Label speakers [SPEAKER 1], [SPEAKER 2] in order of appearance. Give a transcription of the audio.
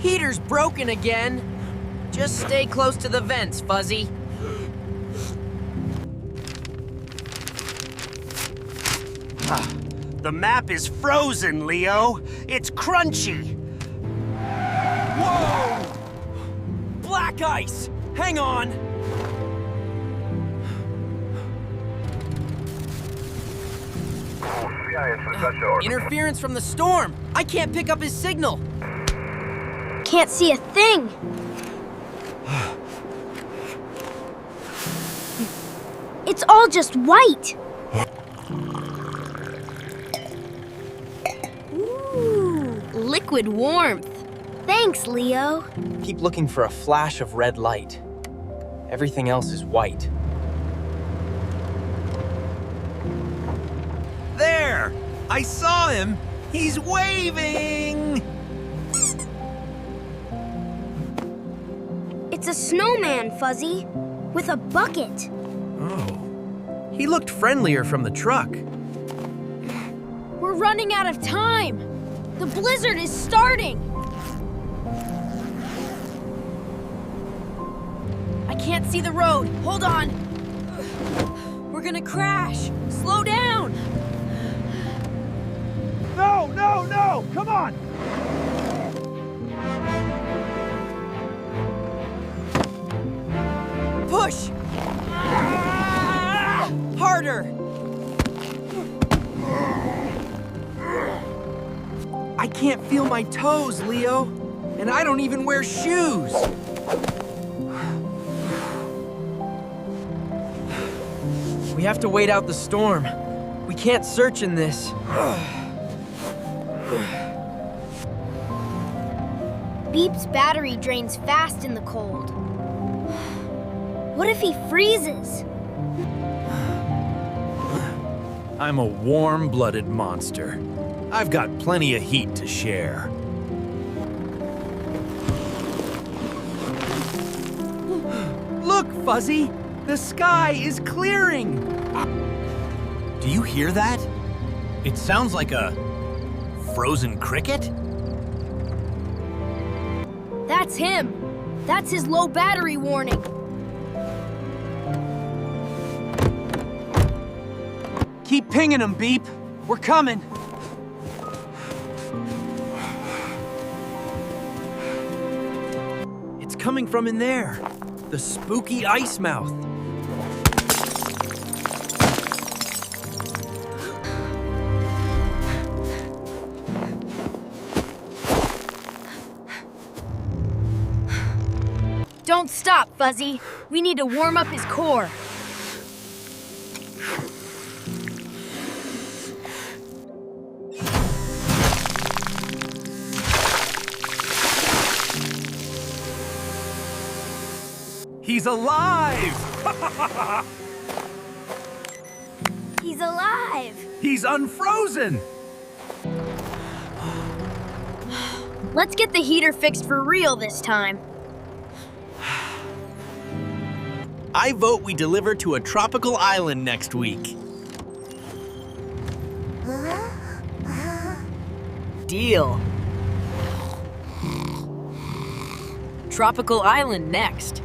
[SPEAKER 1] Heater's broken again. Just stay close to the vents, Fuzzy.
[SPEAKER 2] The map is frozen, Leo. It's crunchy.
[SPEAKER 1] Whoa! Black ice! Hang on! Interference from the storm! I can't pick up his signal!
[SPEAKER 3] Can't see a thing. It's all just white. Ooh, liquid warmth. Thanks, Leo.
[SPEAKER 4] Keep looking for a flash of red light. Everything else is white.
[SPEAKER 5] There! I saw him! He's waving!
[SPEAKER 3] It's a snowman, Fuzzy, with a bucket.
[SPEAKER 5] Oh. He looked friendlier from the truck.
[SPEAKER 3] We're running out of time. The blizzard is starting.
[SPEAKER 1] I can't see the road. Hold on. We're gonna crash. Slow down.
[SPEAKER 5] No, no, no! Come on!
[SPEAKER 1] Push! Harder!
[SPEAKER 5] I can't feel my toes, Leo. And I don't even wear shoes.
[SPEAKER 4] We have to wait out the storm. We can't search in this.
[SPEAKER 3] Beep's battery drains fast in the cold. What if he freezes?
[SPEAKER 5] I'm a warm-blooded monster. I've got plenty of heat to share. Look, Fuzzy! The sky is clearing! Do you hear that? It sounds like a frozen cricket?
[SPEAKER 3] That's him. That's his low battery warning.
[SPEAKER 4] Keep pinging him, Beep. We're coming.
[SPEAKER 5] It's coming from in there. The spooky ice mouth.
[SPEAKER 3] Don't stop, Fuzzy. We need to warm up his core.
[SPEAKER 5] He's alive!
[SPEAKER 3] He's alive.
[SPEAKER 5] He's unfrozen!
[SPEAKER 3] Let's get the heater fixed for real this time.
[SPEAKER 5] I vote we deliver to a tropical island next week.
[SPEAKER 1] Deal. Tropical Island next.